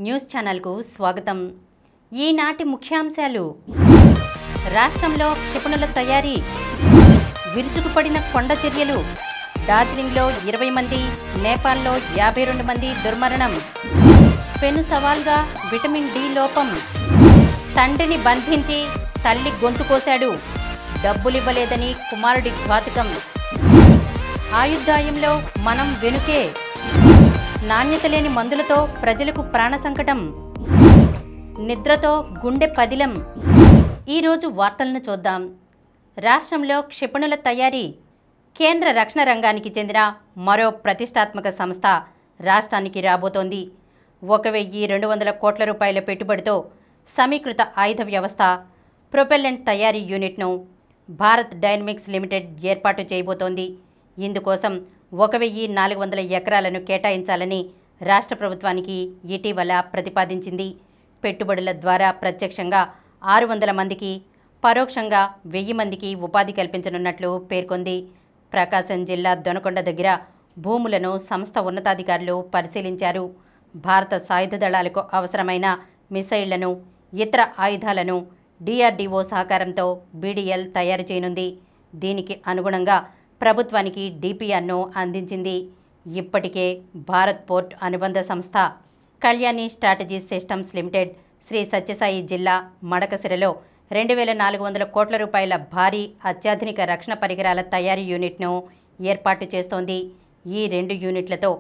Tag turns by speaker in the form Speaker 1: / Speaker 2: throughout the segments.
Speaker 1: News ఛానల్కు స్వాగతం. ఈనాటి ముఖ్యాంశాలు: రాష్ట్రంలో క్షిపణుల తయారీ, విరుచుకుపడిన కొండ చర్యలు, డార్జిలింగ్లో 20 మంది, నేపాల్లో 52 మంది దుర్మరణం, పెను సవాల్గా విటమిన్ డి లోపం, తండ్రిని బంధించి తల్లి గొంతు కోశాడు, డబ్బులివ్వలేదని కుమారుడి ఘాతుకం, ఆయుర్దాయంలో మనం వెనుకే, నాణ్యత లేని మందులతో ప్రజలకు ప్రాణ సంకటం, నిద్రతో గుండె పదిలం. ఈరోజు వార్తలను చూద్దాం. రాష్ట్రంలో క్షిపణుల తయారీ. కేంద్ర రక్షణ రంగానికి చెందిన మరో ప్రతిష్టాత్మక సంస్థ రాష్ట్రానికి రాబోతోంది. 1200 కోట్ల రూపాయల పెట్టుబడితో సమీకృత ఆయుధ వ్యవస్థ ప్రొపెల్లెంట్ తయారీ యూనిట్ను భారత్ డైనమిక్స్ లిమిటెడ్ ఏర్పాటు చేయబోతోంది. ఇందుకోసం 1400 ఎకరాలను కేటాయించాలని రాష్ట్ర ప్రభుత్వానికి ఇటీవల ప్రతిపాదించింది. పెట్టుబడుల ద్వారా ప్రత్యక్షంగా 600 మందికి, పరోక్షంగా 1000 మందికి ఉపాధి కల్పించనున్నట్లు పేర్కొంది. ప్రకాశం జిల్లా దొనకొండ దగ్గర భూములను సంస్థ ఉన్నతాధికారులు పరిశీలించారు. భారత సాయుధ దళాలకు అవసరమైన మిసైళ్లను, ఇతర ఆయుధాలను డిఆర్డీఓ సహకారంతో బీడీఎల్ తయారు చేయనుంది. దీనికి అనుగుణంగా ప్రభుత్వానికి డిపిఆర్ను అందించింది. ఇప్పటికే భారత్ పోర్ట్ అనుబంధ సంస్థ Kalyani strategy systems limited Sri Sathya Sai జిల్లా మడకసిరలో 2400 కోట్ల రూపాయల భారీ అత్యాధునిక రక్షణ పరికరాల తయారీ యూనిట్ను ఏర్పాటు చేస్తోంది. ఈ 2 యూనిట్లతో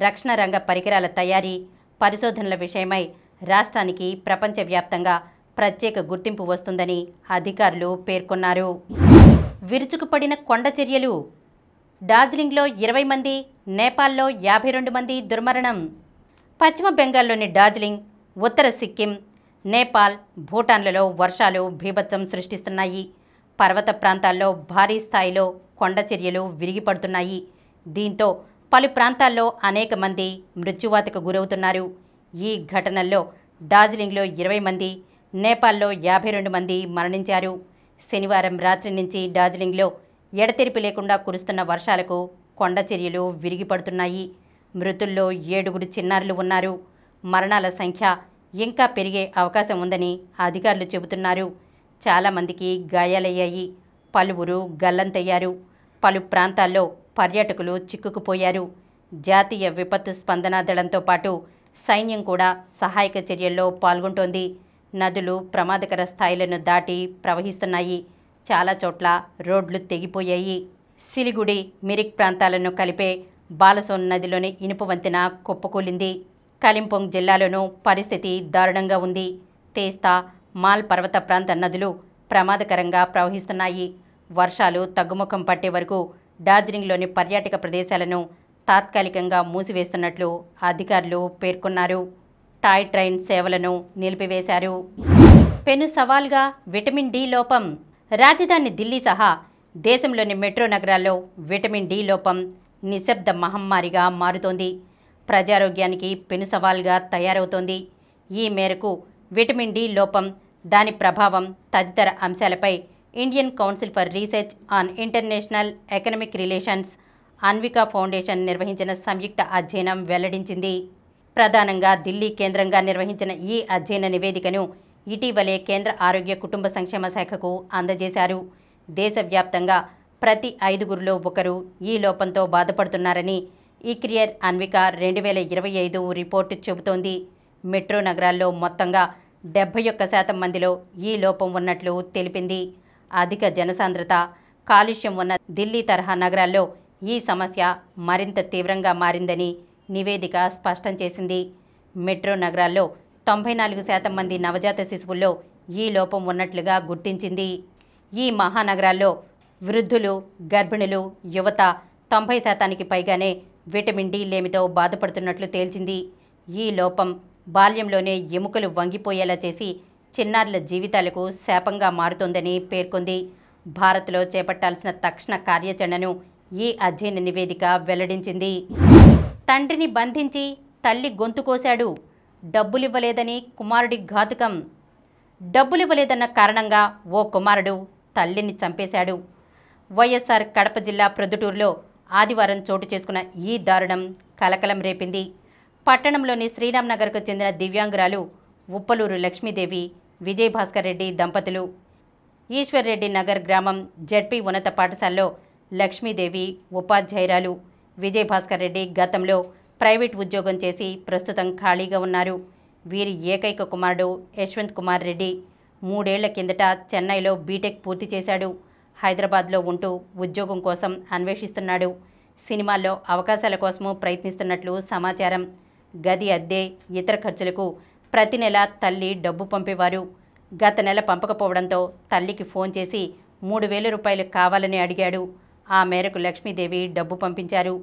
Speaker 1: రక్షణ రంగ పరికరాల తయారీ, పరిశోధనల విషయమై రాష్ట్రానికి ప్రపంచవ్యాప్తంగా ప్రత్యేక గుర్తింపు వస్తుందని అధికారులు పేర్కొన్నారు. విరుచుకుపడిన కొండ చర్యలు. డార్జిలింగ్లో 20 మంది, నేపాల్లో 52 మంది దుర్మరణం. పశ్చిమ బెంగాల్లోని డార్జిలింగ్, ఉత్తర సిక్కిం, నేపాల్, భూటాన్లలో వర్షాలు బీభత్సం సృష్టిస్తున్నాయి. పర్వత ప్రాంతాల్లో భారీ స్థాయిలో కొండ చర్యలు విరిగిపడుతున్నాయి. దీంతో పలు ప్రాంతాల్లో అనేక మంది మృత్యువాతకు గురవుతున్నారు. ఈ ఘటనల్లో డార్జిలింగ్లో 20 మంది, నేపాల్లో 52 మంది మరణించారు. శనివారం రాత్రి నుంచి డార్జిలింగ్లో ఎడతెరిపి లేకుండా కురుస్తున్న వర్షాలకు కొండ చర్యలు విరిగిపడుతున్నాయి. మృతుల్లో 7 చిన్నారులు ఉన్నారు. మరణాల సంఖ్య ఇంకా పెరిగే అవకాశం ఉందని అధికారులు చెబుతున్నారు. చాలామందికి గాయాలయ్యాయి. పలువురు గల్లంతయ్యారు. పలు ప్రాంతాల్లో పర్యాటకులు చిక్కుకుపోయారు. జాతీయ విపత్తు స్పందన దళంతో పాటు సైన్యం కూడా సహాయక చర్యల్లో పాల్గొంటోంది. నదులు ప్రమాదకర స్థాయిలను దాటి ప్రవహిస్తున్నాయి. చాలా చోట్ల రోడ్లు తెగిపోయాయి. సిలిగుడి, మిరిక్ ప్రాంతాలను కలిపే బాలసోన్ నదిలోని ఇనుప వంతెన కుప్పకూలింది. కలింపోంగ్ జిల్లాలోనూ పరిస్థితి దారుణంగా ఉంది. తేస్తా, మాల్ పర్వత ప్రాంత నదులు ప్రమాదకరంగా ప్రవహిస్తున్నాయి. వర్షాలు తగ్గుముఖం పట్టే వరకు డార్జిలింగ్లోని పర్యాటక ప్రదేశాలను తాత్కాలికంగా మూసివేస్తున్నట్లు అధికారులు పేర్కొన్నారు. టాయ్ ట్రైన్ సేవలను నిలిపివేశారు. పెను సవాల్గా విటమిన్ డి లోపం. రాజధాని ఢిల్లీ సహా దేశంలోని మెట్రో నగరాల్లో విటమిన్ డి లోపం నిశ్శబ్ద మహమ్మారిగా మారుతోంది. ప్రజారోగ్యానికి పెను సవాల్గా తయారవుతోంది. ఈ మేరకు విటమిన్ డి లోపం, దాని ప్రభావం తదితర అంశాలపై Indian council for research on international economic relations, Anvika foundation నిర్వహించిన సంయుక్త అధ్యయనం వెల్లడించింది. ప్రధానంగా ఢిల్లీ కేంద్రంగా నిర్వహించిన ఈ అధ్యయన నివేదికను ఇటీవలే కేంద్ర ఆరోగ్య కుటుంబ సంక్షేమ శాఖకు అందజేశారు. దేశవ్యాప్తంగా ప్రతి 5గురిలో ఒకరు ఈ లోపంతో బాధపడుతున్నారని ఈక్రియర్ అన్వికా 2025 రిపోర్టు చెబుతోంది. మెట్రో నగరాల్లో మొత్తంగా 71% మందిలో ఈ లోపం ఉన్నట్లు తెలిపింది. అధిక జనసాంద్రత, కాలుష్యం ఉన్న ఢిల్లీ తరహా నగరాల్లో ఈ సమస్య మరింత తీవ్రంగా మారిందని నివేదిక స్పష్టం చేసింది. మెట్రో నగరాల్లో 94% మంది నవజాత శిశువుల్లో ఈ లోపం ఉన్నట్లుగా గుర్తించింది. ఈ మహానగరాల్లో వృద్ధులు, గర్భిణులు, యువత 90% పైగానే విటమిన్ డి లేమితో బాధపడుతున్నట్లు తేల్చింది. ఈ లోపం బాల్యంలోనే ఎముకలు వంగిపోయేలా చేసి చిన్నారుల జీవితాలకు శాపంగా మారుతోందని పేర్కొంది. భారత్లో చేపట్టాల్సిన తక్షణ కార్యాచరణను ఈ అధ్యయన నివేదిక వెల్లడించింది. తండ్రిని బంధించి తల్లి గొంతు కోశాడు, డబ్బులివ్వలేదని కుమారుడి ఘాతుకం. డబ్బులివ్వలేదన్న కారణంగా ఓ కుమారుడు తల్లిని చంపేశాడు. వైఎస్ఆర్ కడప జిల్లా ప్రొద్దుటూరులో ఆదివారం చోటు చేసుకున్న ఈ దారుణం కలకలం రేపింది. పట్టణంలోని శ్రీరామ్ నగర్కు చెందిన దివ్యాంగురాలు ఉప్పలూరు లక్ష్మీదేవి విజయభాస్కర్ రెడ్డి దంపతులు ఈశ్వర్రెడ్డి నగర్ గ్రామం జడ్పీ ఉన్నత పాఠశాలలో లక్ష్మీదేవి ఉపాధ్యాయురాలు. విజయభాస్కర్ రెడ్డి గతంలో ప్రైవేట్ ఉద్యోగం చేసి ప్రస్తుతం ఖాళీగా ఉన్నారు. వీరి ఏకైక కుమారుడు యశ్వంత్ కుమార్ రెడ్డి 3 ఏళ్ల కిందట చెన్నైలో బీటెక్ పూర్తి చేశాడు. హైదరాబాద్లో ఉంటూ ఉద్యోగం కోసం అన్వేషిస్తున్నాడు. సినిమాల్లో అవకాశాల కోసము ప్రయత్నిస్తున్నట్లు సమాచారం. గది అద్దె, ఇతర ఖర్చులకు ప్రతి నెల తల్లి డబ్బు పంపేవారు. గత నెల పంపకపోవడంతో తల్లికి ఫోన్ చేసి 3,000 రూపాయలు కావాలని అడిగాడు. ఆ మేరకు లక్ష్మీదేవి డబ్బు పంపించారు.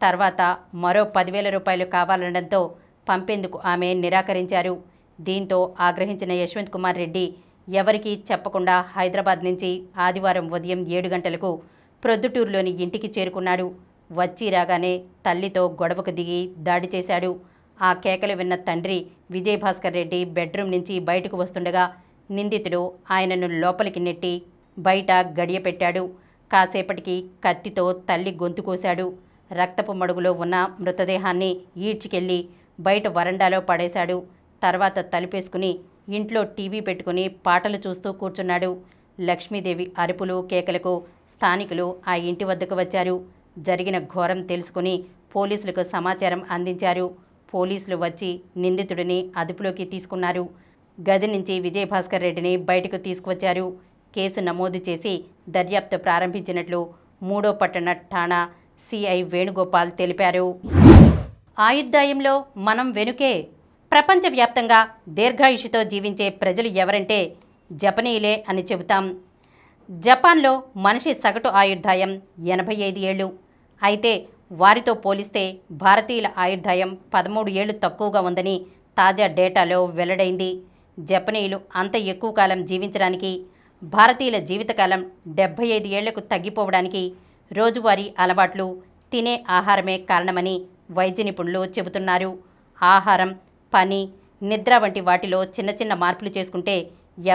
Speaker 1: తర్వాత మరో 10,000 రూపాయలు కావాలనడంతో పంపేందుకు ఆమె నిరాకరించారు. దీంతో ఆగ్రహించిన యశ్వంత్ కుమార్ రెడ్డి ఎవరికీ చెప్పకుండా హైదరాబాద్ నుంచి ఆదివారం ఉదయం 7 గంటలకు ప్రొద్దుటూరులోని ఇంటికి చేరుకున్నాడు. వచ్చి రాగానే తల్లితో గొడవకు దిగి దాడి చేశాడు. ఆ కేకలు విన్న తండ్రి విజయభాస్కర్ రెడ్డి బెడ్రూమ్ నుంచి బయటకు వస్తుండగా నిందితుడు ఆయనను లోపలికి నెట్టి బయట గడియ పెట్టాడు. కాసేపటికి కత్తితో తల్లి గొంతు కోశాడు. రక్తపు మడుగులో ఉన్న మృతదేహాన్ని ఈడ్చికెళ్లి బయట వరండాలో పడేశాడు. తర్వాత తలుపేసుకుని ఇంట్లో టీవీ పెట్టుకుని పాటలు చూస్తూ కూర్చున్నాడు. లక్ష్మీదేవి అరుపులు కేకలకు స్థానికులు ఆ ఇంటి వద్దకు వచ్చారు. జరిగిన ఘోరం తెలుసుకుని పోలీసులకు సమాచారం అందించారు. పోలీసులు వచ్చి నిందితుడిని అదుపులోకి తీసుకున్నారు. గది నుంచి విజయభాస్కర్ రెడ్డిని బయటకు తీసుకువచ్చారు. కేసు నమోదు చేసి దర్యాప్తు ప్రారంభించినట్లు 3వ పట్టణ ఠాణా సిఐ వేణుగోపాల్ తెలిపారు. ఆయుర్దాయంలో మనం వెనుకే. ప్రపంచవ్యాప్తంగా దీర్ఘాయుషుతో జీవించే ప్రజలు ఎవరంటే జపనీయులే అని చెబుతాం. జపాన్లో మనిషి సగటు ఆయుర్దాయం 85 ఏళ్ళు. అయితే వారితో పోలిస్తే భారతీయుల ఆయుర్దాయం 13 ఏళ్లు తక్కువగా ఉందని తాజా డేటాలో వెల్లడైంది. జపనీయులు అంత ఎక్కువ కాలం జీవించడానికి, భారతీయుల జీవితకాలం 75 ఏళ్లకు తగ్గిపోవడానికి రోజువారీ అలవాట్లు, తినే ఆహారమే కారణమని వైద్య నిపుణులు చెబుతున్నారు. ఆహారం, పని, నిద్ర వంటి వాటిలో చిన్న చిన్న మార్పులు చేసుకుంటే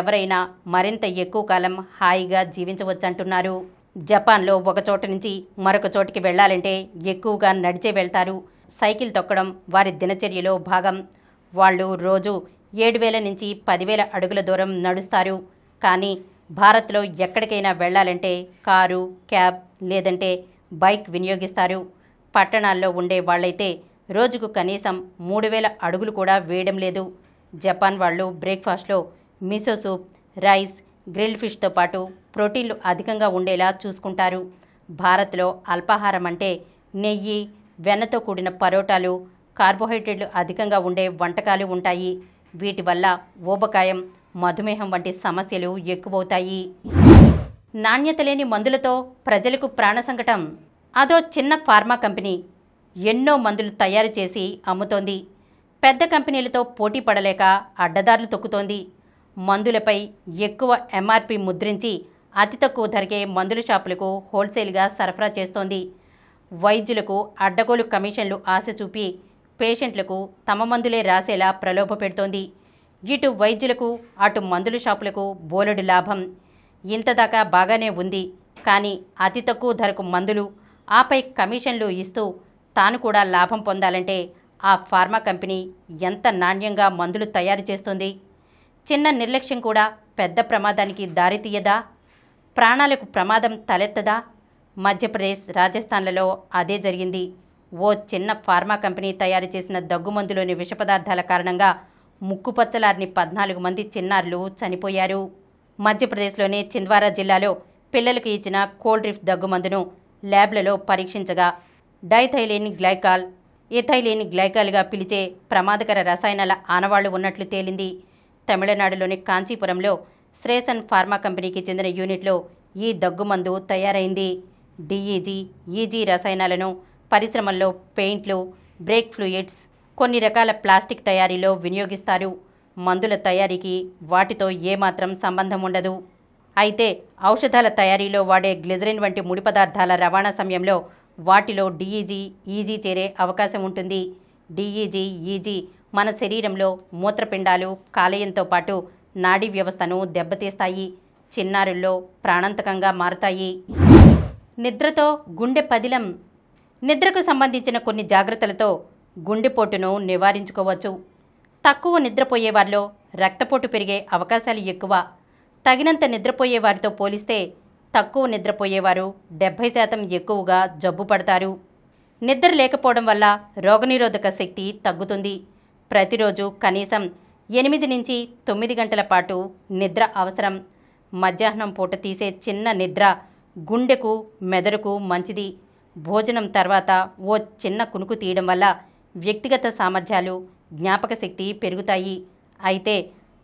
Speaker 1: ఎవరైనా మరింత ఎక్కువ కాలం హాయిగా జీవించవచ్చంటున్నారు. జపాన్లో ఒక చోట నుంచి మరొక చోటికి వెళ్లాలంటే ఎక్కువగా నడిచే వెళ్తారు. సైకిల్ తొక్కడం వారి దినచర్యలో భాగం. వాళ్ళు రోజు 7,000 నుంచి 10,000 అడుగుల దూరం నడుస్తారు. కానీ భారత్లో ఎక్కడికైనా వెళ్లాలంటే కారు, క్యాబ్ లేదంటే బైక్ వినియోగిస్తారు. పట్టణాల్లో ఉండే వాళ్ళైతే రోజుకు కనీసం 3,000 అడుగులు కూడా వేయడం లేదు. జపాన్ వాళ్ళు బ్రేక్ఫాస్ట్లో మిసో సూప్, రైస్, గ్రిల్డ్ ఫిష్తో పాటు ప్రోటీన్లు అధికంగా ఉండేలా చూసుకుంటారు. భారత్లో అల్పాహారం అంటే నెయ్యి, వెన్నతో కూడిన పరోటాలు, కార్బోహైడ్రేట్లు అధికంగా ఉండే వంటకాలు ఉంటాయి. వీటి వల్ల ఊబకాయం, మధుమేహం వంటి సమస్యలు ఎక్కువవుతాయి. నాణ్యత లేని మందులతో ప్రజలకు ప్రాణ సంకటం. అదో చిన్న ఫార్మా కంపెనీ ఎన్నో మందులు తయారు చేసి అమ్ముతోంది. పెద్ద కంపెనీలతో పోటీ పడలేక అడ్డదారులు తొక్కుతోంది. మందులపై ఎక్కువ ఎంఆర్పి ముద్రించి అతి తక్కువ ధరకే మందుల షాపులకు హోల్సేల్గా సరఫరా చేస్తోంది. వైద్యులకు అడ్డగోలు కమిషన్లు ఆశ చూపి పేషెంట్లకు తమ మందులే రాసేలా ప్రలోభ పెడుతోంది. ఇటు వైద్యులకు అటు మందుల షాపులకు బోలెడు లాభం. ఇంతదాకా బాగానే ఉంది. కానీ అతి తక్కువ ధరకు మందులు, ఆపై కమిషన్లు ఇస్తూ తాను కూడా లాభం పొందాలంటే ఆ ఫార్మా కంపెనీ ఎంత నాణ్యంగా మందులు తయారు చేస్తుంది? చిన్న నిర్లక్ష్యం కూడా పెద్ద ప్రమాదానికి దారితీయదా? ప్రాణాలకు ప్రమాదం తలెత్తదా? మధ్యప్రదేశ్, రాజస్థాన్లలో అదే జరిగింది. ఓ చిన్న ఫార్మా కంపెనీ తయారు చేసిన దగ్గుమందులోని విష పదార్థాల కారణంగా ముక్కుపచ్చలార్ని 14 మంది చిన్నారులు చనిపోయారు. మధ్యప్రదేశ్లోని చింద్వారా జిల్లాలో పిల్లలకు ఇచ్చిన కోల్డ్ రిఫ్ దగ్గుమందును ల్యాబ్లలో పరీక్షించగా డైథైలిన్ గ్లైకాల్, ఇథైలిన్ గ్లైకాల్గా పిలిచే ప్రమాదకర రసాయనాల ఆనవాళ్లు ఉన్నట్లు తేలింది. తమిళనాడులోని కాంచీపురంలో శ్రేసన్ ఫార్మా కంపెనీకి చెందిన యూనిట్లో ఈ దగ్గుమందు తయారైంది. డిఈజీ, ఈజీ రసాయనాలను పరిశ్రమల్లో పెయింట్లు, బ్రేక్ ఫ్లూయిడ్స్, కొన్ని రకాల ప్లాస్టిక్ తయారీలో వినియోగిస్తారు. మందుల తయారీకి వాటితో ఏమాత్రం సంబంధం ఉండదు. అయితే ఔషధాల తయారీలో వాడే గ్లిజరిన్ వంటి ముడి పదార్థాల రవాణా సమయంలో వాటిలో డిఈజీ, ఈజీ చేరే అవకాశం ఉంటుంది. డిఈజీ, ఈజీ మన శరీరంలో మూత్రపిండాలు, కాలేయంతో పాటు నాడీ వ్యవస్థను దెబ్బతీస్తాయి. చిన్నారుల్లో ప్రాణాంతకంగా మారతాయి. నిద్రతో గుండె పదిలం. నిద్రకు సంబంధించిన కొన్ని జాగ్రత్తలతో గుండెపోటును నివారించుకోవచ్చు. తక్కువ నిద్రపోయే వారిలో రక్తపోటు పెరిగే అవకాశాలు ఎక్కువ. తగినంత నిద్రపోయే వారితో పోలిస్తే తక్కువ నిద్రపోయేవారు 70% ఎక్కువగా జబ్బు పడతారు. నిద్ర లేకపోవడం వల్ల రోగనిరోధక శక్తి తగ్గుతుంది. ప్రతిరోజు కనీసం 8 నుంచి 9 గంటల పాటు నిద్ర అవసరం. మధ్యాహ్నం పూట తీసే చిన్న నిద్ర గుండెకు, మెదడుకు మంచిది. భోజనం తర్వాత ఓ చిన్న కునుకు తీయడం వల్ల వ్యక్తిగత సామర్థ్యాలు, జ్ఞాపక శక్తి పెరుగుతాయి. అయితే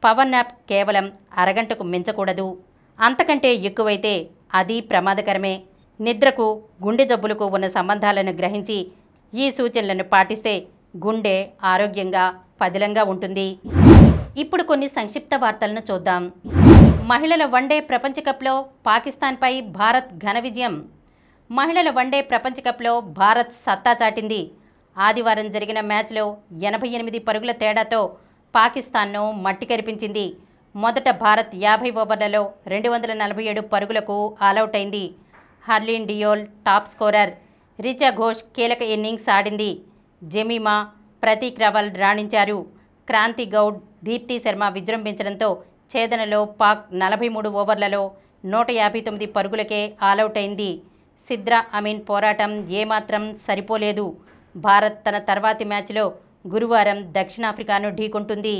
Speaker 1: పవర్ నాప్ కేవలం అరగంటకు మించకూడదు. అంతకంటే ఎక్కువైతే అది ప్రమాదకరమే. నిద్రకు, గుండె జబ్బులకు ఉన్న సంబంధాలను గ్రహించి ఈ సూచనలను పాటిస్తే గుండె ఆరోగ్యంగా, పదిలంగా ఉంటుంది. ఇప్పుడు కొన్ని సంక్షిప్త వార్తలను చూద్దాం. మహిళల వన్డే ప్రపంచకప్లో పాకిస్తాన్పై భారత్ ఘన విజయం. మహిళల వన్డే ప్రపంచకప్లో భారత్ సత్తా చాటింది. ఆదివారం జరిగిన మ్యాచ్లో 88 పరుగుల తేడాతో పాకిస్తాన్ను మట్టి కరిపించింది. మొదట భారత్ 50 ఓవర్లలో 247 పరుగులకు ఆలౌట్ అయింది. Harleen Deol top scorer. రిచా ఘోష్ కీలక ఇన్నింగ్స్ ఆడింది. జెమీమా, ప్రతీక్ రావల్ రాణించారు. క్రాంతి గౌడ్, దీప్తి శర్మ విజృంభించడంతో ఛేదనలో పాక్ 43 ఓవర్లలో 159 పరుగులకే ఆలౌట్ అయింది. సిద్రా అమీన్ పోరాటం ఏమాత్రం సరిపోలేదు. భారత్ తన తర్వాతి మ్యాచ్లో గురువారం దక్షిణాఫ్రికాను ఢీకొంటుంది.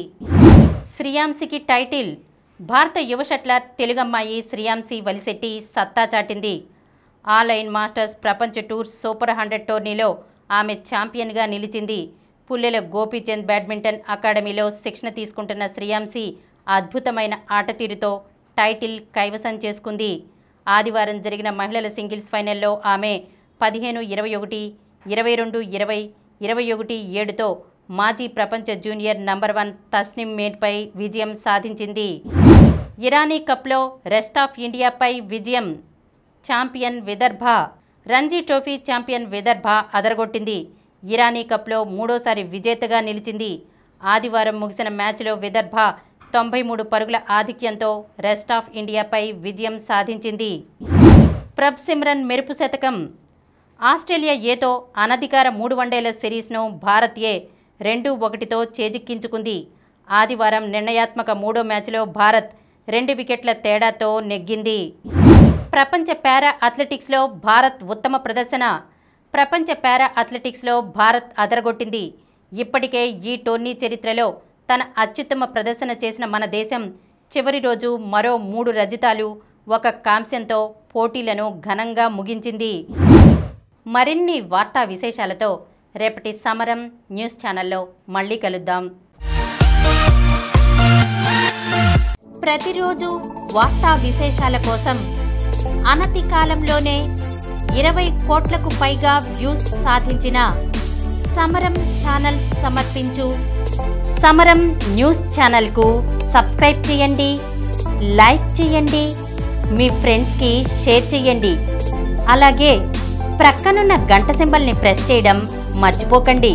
Speaker 1: శ్రీయాంశికి టైటిల్. భారత యువ షట్లర్ తెలుగమ్మాయి శ్రీయాంశి వలిశెట్టి సత్తా చాటింది. ఆన్లైన్ మాస్టర్స్ ప్రపంచ టూర్ సూపర్ 100 టోర్నీలో ఆమె ఛాంపియన్గా నిలిచింది. పుల్లెల గోపీచంద్ బ్యాడ్మింటన్ అకాడమీలో శిక్షణ తీసుకుంటున్న శ్రీయాంశి అద్భుతమైన ఆటతీరుతో టైటిల్ కైవసం చేసుకుంది. ఆదివారం జరిగిన మహిళల సింగిల్స్ ఫైనల్లో ఆమె 15-21, 22-20, 21-7తో మాజీ ప్రపంచ జూనియర్ నంబర్ 1 తస్నిమ్ మీర్పై విజయం సాధించింది. ఇరానీ కప్లో రెస్ట్ ఆఫ్ ఇండియాపై విజయం. Champion Vidarbha. Ranji trophy champion Vidarbha అదరగొట్టింది. ఇరానీ కప్లో మూడోసారి విజేతగా నిలిచింది. ఆదివారం ముగిసిన మ్యాచ్లో విదర్భ 93 పరుగుల ఆధిక్యంతో రెస్ట్ ఆఫ్ ఇండియాపై విజయం సాధించింది. ప్రభ్ సిమ్రన్ మెరుపు శతకం. ఆస్ట్రేలియా ఏతో అనధికార 3 వన్డేల సిరీస్ను భారత్ 2-1తో చేజిక్కించుకుంది. ఆదివారం నిర్ణయాత్మక 3వ మ్యాచ్లో భారత్ 2 వికెట్ల తేడాతో నెగ్గింది. ప్రపంచ పారా అథ్లెటిక్స్లో భారత్ ఉత్తమ ప్రదర్శన. ప్రపంచ పారా అథ్లెటిక్స్లో భారత్ అదరగొట్టింది. ఇప్పటికే ఈ టోర్నీ చరిత్రలో తన అత్యుత్తమ ప్రదర్శన చేసిన మన దేశం చివరి రోజు మరో 3 రజతాలు, 1 కాంస్యంతో పోటీలను ఘనంగా ముగించింది. మరిన్ని వార్తా విశేషాలతో రేపటి సమరం న్యూస్ ఛానల్లో మళ్ళీ కలుద్దాం. ప్రతిరోజు వార్తా విశేషాల కోసం అనతి కాలంలోనే 20 కోట్లకు పైగా వ్యూస్ సాధించిన సమరం ఛానల్ సమర్పించు సమరం న్యూస్ ఛానల్కు సబ్స్క్రైబ్ చేయండి, లైక్ చేయండి, మీ ఫ్రెండ్స్కి షేర్ చేయండి. అలాగే ప్రక్కనున్న గంట సింబల్ని ప్రెస్ చేయడం మర్చిపోకండి.